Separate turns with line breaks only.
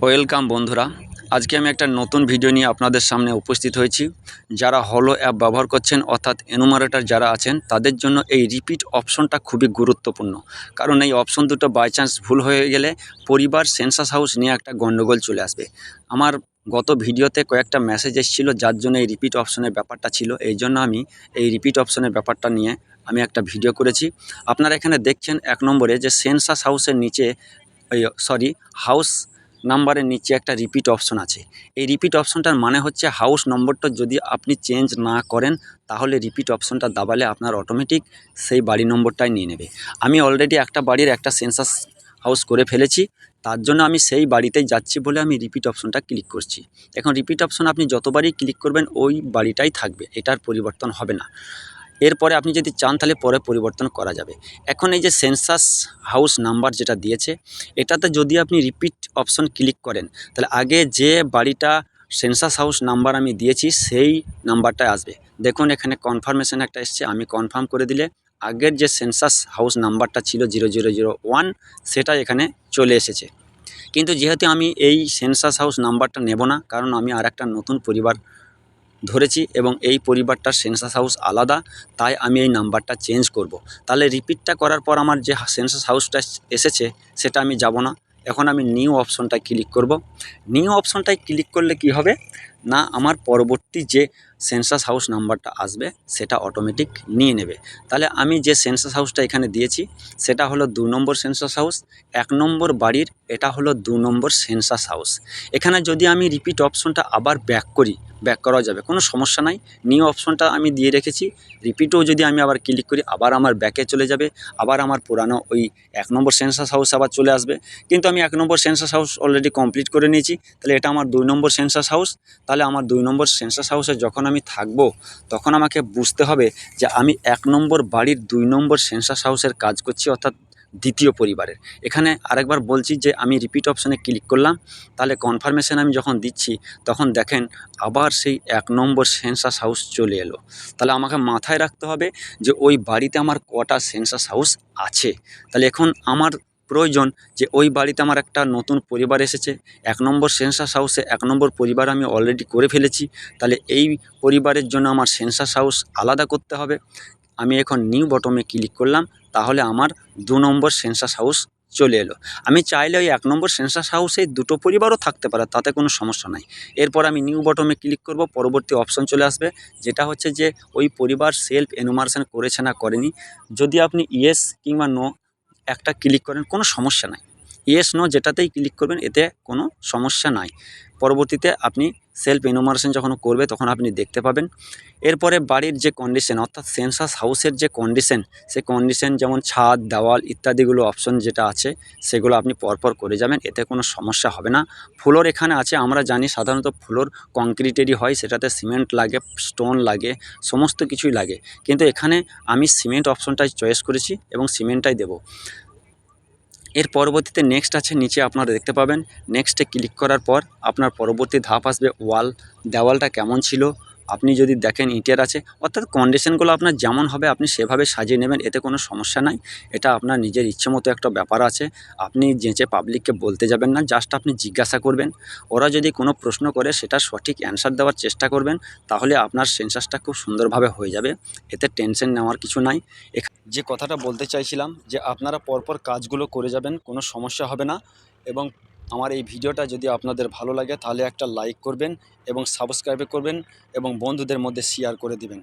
Welcome বন্ধুরা, আজকে আমি একটা নতুন ভিডিও নিয়ে আপনাদের সামনে উপস্থিত হয়েছি। যারা হলো অ্যাপ ব্যবহার করছেন অর্থাৎ এনুমারেটর যারা আছেন তাদের জন্য এই রিপিট অপশনটা খুবই গুরুত্বপূর্ণ। কারণ এই অপশন দুটো বাই চান্স ভুল হয়ে গেলে পরিবার সেন্সাস হাউস নিয়ে একটা গণ্ডগোল চলে আসবে। আমার গত ভিডিওতে কয়েকটা মেসেজ এসেছিলো যার জন্য এই রিপিট অপশনের ব্যাপারটা ছিল, এই জন্য আমি এই রিপিট অপশনের ব্যাপারটা নিয়ে আমি একটা ভিডিও করেছি। আপনারা এখানে দেখছেন 1 নম্বরে যে সেন্সাস হাউসের নিচে হাউস নাম্বারের নিচে একটা রিপিট অপশন আছে। এই রিপিট অপশনটার মানে হচ্ছে হাউস নম্বরটা যদি আপনি চেঞ্জ না করেন তাহলে রিপিট অপশনটা দাবালে আপনার অটোমেটিক সেই বাড়ি নম্বরটাই নিয়ে নেবে। আমি অলরেডি একটা বাড়ির একটা সেন্সাস হাউস করে ফেলেছি, তার জন্য আমি সেই বাড়িতেই যাচ্ছি বলে আমি রিপিট অপশনটা ক্লিক করছি। এখন রিপিট অপশন আপনি যতবারই ক্লিক করবেন ওই বাড়িটাই থাকবে, এটার পরিবর্তন হবে না। এরপরে আপনি যদি চান তাহলে পরে পরিবর্তন করা যাবে। এখন এই যে সেন্সাস হাউস নাম্বার যেটা দিয়েছে এটাতে যদি আপনি রিপিট অপশন ক্লিক করেন তাহলে আগে যে বাড়িটা সেন্সাস হাউস নাম্বার আমি দিয়েছি সেই নাম্বারটাই আসবে। দেখুন এখানে কনফার্মেশন একটা এসছে, আমি কনফার্ম করে দিলে আগের যে সেন্সাস হাউস নাম্বারটা ছিল 0001 সেটা এখানে চলে এসেছে। কিন্তু যেহেতু আমি এই সেন্সাস হাউস নাম্বারটা নেব না, কারণ আমি আর একটা নতুন পরিবার ধরেছি এবং এই পরিবারটার সেন্সাস হাউস আলাদা, তাই আমি এই নাম্বারটা চেঞ্জ করব। তাহলে রিপিটটা করার পর আমার যে সেন্সাস হাউসটা এসেছে সেটা আমি যাব না। এখন আমি নিউ অপশনটায় ক্লিক করব। নিউ অপশনটায় ক্লিক করলে কি হবে না, আমার পরবর্তী যে সেন্সাস হাউস নাম্বারটা আসবে সেটা অটোমেটিক নিয়ে নেবে। তাহলে আমি যে সেন্সাস হাউসটা এখানে দিয়েছি সেটা হলো 2 নম্বর সেন্সাস হাউস। 1 নম্বর বাড়ির এটা হলো 2 নম্বর সেন্সাস হাউস। এখানে যদি আমি রিপিট অপশনটা আবার ব্যাক করা যাবে, কোনো সমস্যা নাই। নিউ অপশনটা আমি দিয়ে রেখেছি, রিপিটও যদি আমি আবার ক্লিক করি আবার আমার ব্যাকে চলে যাবে, আবার আমার পুরানো ওই 1 নম্বর সেন্সাস হাউস আবার চলে আসবে। কিন্তু আমি 1 নম্বর সেন্সাস হাউস অলরেডি কমপ্লিট করে নিয়েছি, তাহলে এটা আমার 2 নম্বর সেন্সাস হাউস। তাহলে আমার 2 নম্বর সেন্সাস হাউসে যখন আমি থাকব তখন আমাকে বুঝতে হবে যে আমি 1 নম্বর বাড়ির 2 নম্বর সেন্সাস হাউসের কাজ করছি, অর্থাৎ দ্বিতীয় পরিবারের। এখানে আরেকবার বলছি যে আমি রিপিট অপশনে ক্লিক করলাম, তাহলে কনফার্মেশন আমি যখন দিচ্ছি তখন দেখেন আবার সেই 1 নম্বর সেন্সাস হাউস চলে এলো। তাহলে আমাকে মাথায় রাখতে হবে যে ওই বাড়িতে আমার কটা সেন্সাস হাউস আছে। তাহলে এখন আমার প্রয়োজন যে ওই বাড়িতে আমার একটা নতুন পরিবার এসেছে, 1 নম্বর সেন্সাস হাউসে 1 নম্বর পরিবার আমি অলরেডি করে ফেলেছি, তাহলে এই পরিবারের জন্য আমার সেন্সাস হাউস আলাদা করতে হবে। আমি এখন নিউ বটমে ক্লিক করলাম, তাহলে আমার 2 নম্বর সেন্সাস হাউস চলে এলো। আমি চাইলে ওই 1 নম্বর সেন্সাস হাউসে দুটো পরিবারও থাকতে পারে, তাতে কোনো সমস্যা নাই। এরপর আমি নিউ বটমে ক্লিক করব, পরবর্তী অপশন চলে আসবে যেটা হচ্ছে যে ওই পরিবার সেলফ এনুমারেশন করেছে না করেনি। যদি আপনি ইয়েস কিংবা নো একটা ক্লিক করেন কোনো সমস্যা নাই। ইয়েস নো যেটাতেই ক্লিক করবেন এতে কোনো সমস্যা নাই। পরবর্তীতে আপনি সেলফ এনুমারেশন যখন করবে তখন আপনি দেখতে পাবেন। এরপরে বাড়ির যে কন্ডিশন অর্থাৎ সেন্সাস হাউসের যে কন্ডিশন, সেই কন্ডিশন যেমন ছাদ, দেওয়াল ইত্যাদিগুলো অপশন যেটা আছে সেগুলো আপনি পরপর করে যাবেন, এতে কোনো সমস্যা হবে না। ফ্লোর এখানে আছে, আমরা জানি সাধারণত ফ্লোর কংক্রিটেরই হয়, সেটাতে সিমেন্ট লাগে, স্টোন লাগে, সমস্ত কিছুই লাগে। কিন্তু এখানে আমি সিমেন্ট অপশনটাই চয়েস করেছি এবং সিমেন্টটাই দেব। এর পরবর্তীতে নেক্সট আছে, নিচে আপনারা দেখতে পাবেন। নেক্সটে ক্লিক করার পর আপনার পরবর্তী ধাপ আসবে ওয়াল। দেওয়ালটা কেমন ছিল আপনি যদি দেখেন ইটের আছে, অর্থাৎ কন্ডিশনগুলো আপনার যেমন হবে আপনি সেভাবে সাজিয়ে নেবেন, এতে কোনো সমস্যা নাই। এটা আপনার নিজের ইচ্ছে মতো একটা ব্যাপার আছে, আপনি যেচে পাবলিককে বলতে যাবেন না, জাস্ট আপনি জিজ্ঞাসা করবেন। ওরা যদি কোনো প্রশ্ন করে সেটা সঠিক অ্যান্সার দেওয়ার চেষ্টা করবেন, তাহলে আপনার সেন্সাসটা খুব সুন্দরভাবে হয়ে যাবে, এতে টেনশন নেওয়ার কিছু নাই। যে কথাটা বলতে চাইছিলাম যে আপনারা পরপর কাজগুলো করে যাবেন, কোনো সমস্যা হবে না। এবং আমার এই ভিডিওটা যদি আপনাদের ভালো লাগে তাহলে একটা লাইক করবেন এবং সাবস্ক্রাইব করবেন এবং বন্ধুদের মধ্যে শেয়ার করে দিবেন।